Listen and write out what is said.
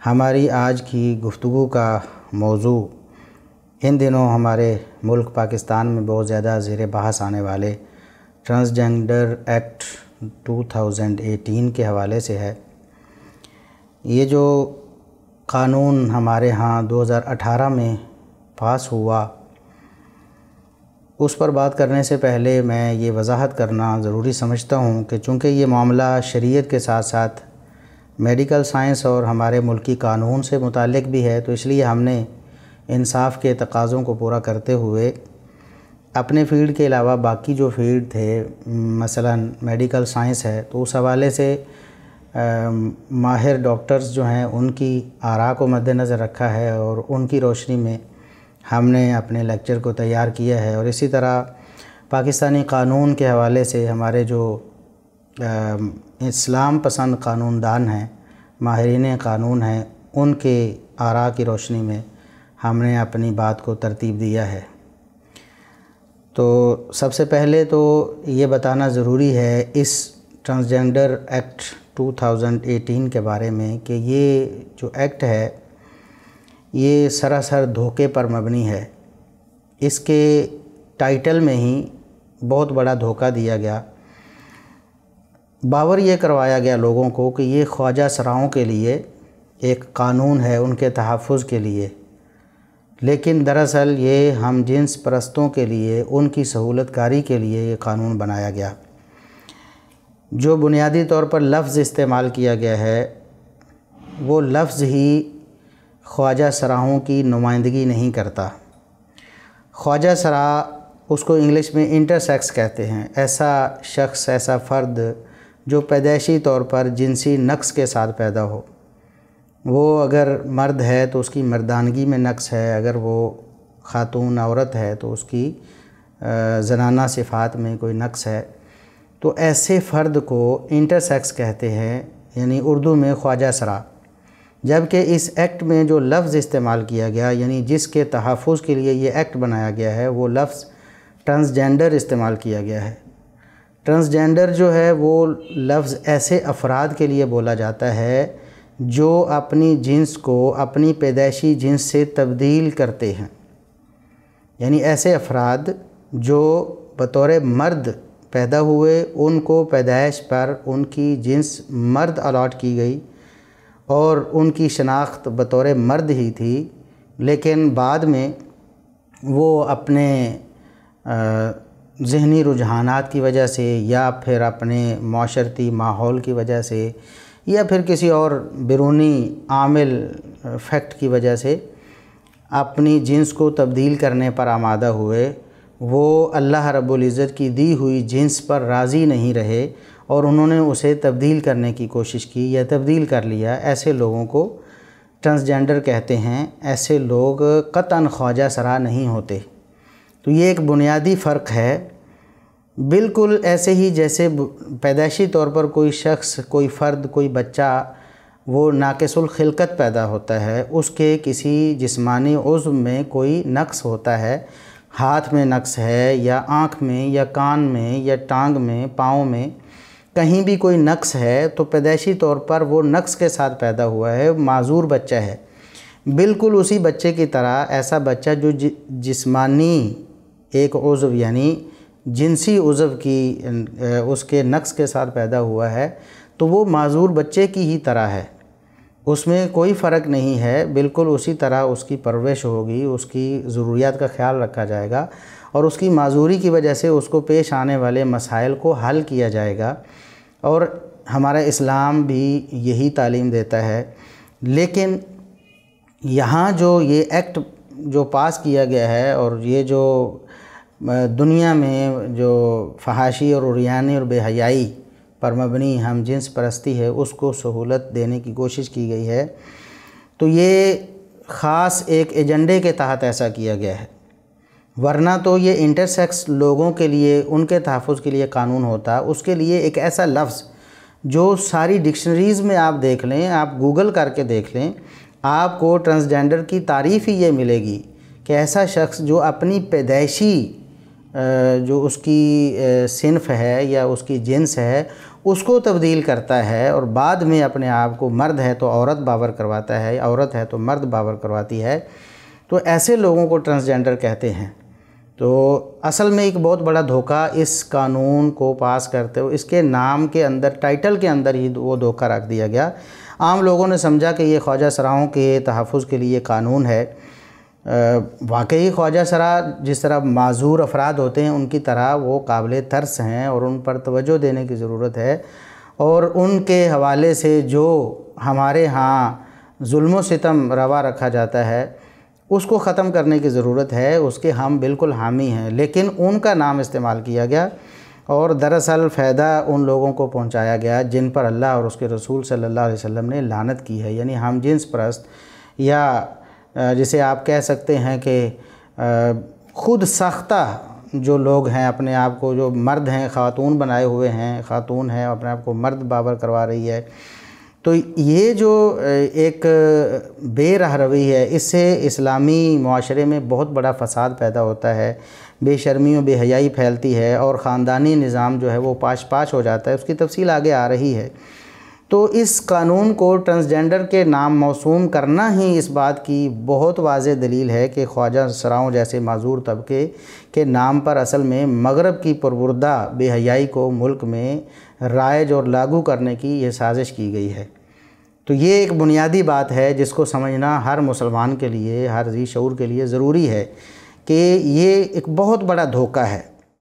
ہماری آج کی گفتگو کا موضوع ان دنوں ہمارے ملک پاکستان میں بہت زیادہ زیر بحث آنے والے ٹرانسجنڈر ایکٹ 2018 کے حوالے سے ہے۔ یہ جو قانون ہمارے ہاں 2018 میں پاس ہوا، اس پر بات کرنے سے پہلے میں یہ وضاحت کرنا ضروری سمجھتا ہوں کہ چونکہ یہ معاملہ شریعت کے ساتھ ساتھ میڈیکل سائنس اور ہمارے ملکی قانون سے متعلق بھی ہے، تو اس لیے ہم نے انصاف کے تقاضوں کو پورا کرتے ہوئے اپنے فیلڈ کے علاوہ باقی جو فیلڈ تھے، مثلا میڈیکل سائنس ہے، تو اس حوالے سے ماہر ڈاکٹرز جو ہیں ان کی آراء کو مد نظر رکھا ہے اور ان کی روشنی میں ہم نے اپنے لیکچر کو تیار کیا ہے۔ اور اسی طرح پاکستانی قانون کے حوالے سے ہمارے جو اسلام پسند قانون دان ہیں، ماہرین قانون ہیں، ان کے آراء کی روشنی میں ہم نے اپنی بات کو ترتیب دیا ہے۔ تو سب سے پہلے تو یہ بتانا ضروری ہے اس ٹرانسجنڈر ایکٹ 2018 کے بارے میں کہ یہ جو ایکٹ ہے یہ سراسر دھوکے پر مبنی ہے۔ اس کے ٹائٹل میں ہی بہت بڑا دھوکہ دیا گیا۔ باور یہ کروایا گیا لوگوں کو کہ یہ خواجہ سراؤں کے لیے ایک قانون ہے، ان کے تحفظ کے لیے، لیکن دراصل یہ ہم جنس پرستوں کے لیے، ان کی سہولت کاری کے لیے یہ قانون بنایا گیا۔ جو بنیادی طور پر لفظ استعمال کیا گیا ہے وہ لفظ ہی خواجہ سراؤں کی نمائندگی نہیں کرتا۔ خواجہ سرا، اس کو انگلش میں انٹرسیکس کہتے ہیں، ایسا شخص، ایسا فرد جو پیدائشی طور پر جنسی نقص کے ساتھ پیدا ہو۔ وہ اگر مرد ہے تو اس کی مردانگی میں نقص ہے، اگر وہ خاتون عورت ہے تو اس کی زنانہ صفات میں کوئی نقص ہے، تو ایسے فرد کو انٹرسیکس کہتے ہیں، یعنی اردو میں خواجہ سرا۔ جبکہ اس ایکٹ میں جو لفظ استعمال کیا گیا، یعنی جس کے تحفظ کے لیے یہ ایکٹ بنایا گیا ہے، وہ لفظ ٹرانسجنڈر استعمال کیا گیا ہے۔ ٹرانسجنڈر جو ہے وہ لفظ ایسے افراد کے لیے بولا جاتا ہے جو اپنی جنس کو اپنی پیدائشی جنس سے تبدیل کرتے ہیں، یعنی ایسے افراد جو بطور مرد پیدا ہوئے، ان کو پیدائش پر ان کی جنس مرد الاٹ کی گئی اور ان کی شناخت بطور مرد ہی تھی، لیکن بعد میں وہ اپنے ذہنی رجحانات کی وجہ سے یا پھر اپنے معاشرتی ماحول کی وجہ سے یا پھر کسی اور بیرونی عامل فیکٹ کی وجہ سے اپنی جنس کو تبدیل کرنے پر آمادہ ہوئے۔ وہ اللہ رب العزت کی دی ہوئی جنس پر راضی نہیں رہے اور انہوں نے اسے تبدیل کرنے کی کوشش کی یا تبدیل کر لیا۔ ایسے لوگوں کو ٹرانسجنڈر کہتے ہیں۔ ایسے لوگ قطعاً خواجہ سرا نہیں ہوتے۔ تو یہ ایک بنیادی فرق ہے، بالکل ایسے ہی جیسے پیدائشی طور پر کوئی شخص، کوئی فرد، کوئی بچہ وہ ناقص الخلقت پیدا ہوتا ہے، اس کے کسی جسمانی عضو میں کوئی نقص ہوتا ہے، ہاتھ میں نقص ہے یا آنکھ میں یا کان میں یا ٹانگ میں، پاؤں میں، کہیں بھی کوئی نقص ہے تو پیدائشی طور پر وہ نقص کے ساتھ پیدا ہوا ہے، معذور بچہ ہے۔ بالکل اسی بچے کی طرح ایسا بچہ جو جسمانی ایک عضو یعنی جنسی عضو کی اس کے نقص کے ساتھ پیدا ہوا ہے، تو وہ معذور بچے کی ہی طرح ہے، اس میں کوئی فرق نہیں ہے۔ بالکل اسی طرح اس کی پرورش ہوگی، اس کی ضروریات کا خیال رکھا جائے گا اور اس کی معذوری کی وجہ سے اس کو پیش آنے والے مسائل کو حل کیا جائے گا، اور ہمارا اسلام بھی یہی تعلیم دیتا ہے۔ لیکن یہاں جو یہ ایکٹ جو پاس کیا گیا ہے اور یہ جو دنیا میں جو فحاشی اور عریانی اور بے حیائی پر مبنی ہم جنس پرستی ہے، اس کو سہولت دینے کی کوشش کی گئی ہے، تو یہ خاص ایک ایجنڈے کے تحت ایسا کیا گیا ہے، ورنہ تو یہ انٹرسیکس لوگوں کے لیے، ان کے تحفظ کے لیے قانون ہوتا۔ اس کے لیے ایک ایسا لفظ جو ساری ڈکشنریز میں آپ دیکھ لیں، آپ گوگل کر کے دیکھ لیں، آپ کو ٹرانسجنڈر کی تعریف ہی یہ ملے گی کہ ایسا شخص جو اپنی پیدائشی جو اس کی صنف ہے یا اس کی جنس ہے، اس کو تبدیل کرتا ہے اور بعد میں اپنے آپ کو مرد ہے تو عورت باور کرواتا ہے، عورت ہے تو مرد باور کرواتی ہے، تو ایسے لوگوں کو ٹرانسجینڈر کہتے ہیں۔ تو اصل میں ایک بہت بڑا دھوکہ اس قانون کو پاس کرتے ہوئے اس کے نام کے اندر، ٹائٹل کے اندر ہی وہ دھوکہ رکھ دیا گیا۔ عام لوگوں نے سمجھا کہ یہ خواجہ سراؤں کے تحفظ کے لیے قانون ہے۔ واقعی خواجہ سرا جس طرح معذور افراد ہوتے ہیں ان کی طرح وہ قابل ترس ہیں اور ان پر توجہ دینے کی ضرورت ہے، اور ان کے حوالے سے جو ہمارے ہاں ظلم و ستم روا رکھا جاتا ہے اس کو ختم کرنے کی ضرورت ہے، اس کے ہم بالکل حامی ہیں، لیکن ان کا نام استعمال کیا گیا اور دراصل فائدہ ان لوگوں کو پہنچایا گیا جن پر اللہ اور اس کے رسول صلی اللہ علیہ وسلم نے لعنت کی ہے، یعنی ہم جنس پرست، یا جسے آپ کہہ سکتے ہیں کہ خود ساختہ جو لوگ ہیں، اپنے آپ کو جو مرد ہیں خاتون بنائے ہوئے ہیں، خاتون ہیں اپنے آپ کو مرد باور کروا رہی ہے، تو یہ جو ایک بے رہ روی ہے اس سے اسلامی معاشرے میں بہت بڑا فساد پیدا ہوتا ہے، بے شرمی و بے حیائی پھیلتی ہے اور خاندانی نظام جو ہے وہ پاش پاش ہو جاتا ہے۔ اس کی تفصیل آگے آ رہی ہے۔ تو اس قانون کو ٹرانسجینڈر کے نام موسوم کرنا ہی اس بات کی بہت واضح دلیل ہے کہ خواجہ سراؤں جیسے معذور طبقے کے نام پر اصل میں مغرب کی پروردہ بے حیائی کو ملک میں رائج اور لاگو کرنے کی یہ سازش کی گئی ہے۔ تو یہ ایک بنیادی بات ہے جس کو سمجھنا ہر مسلمان کے لیے، ہر ذی شعور کے لیے ضروری ہے کہ یہ ایک بہت بڑا دھوکہ ہے۔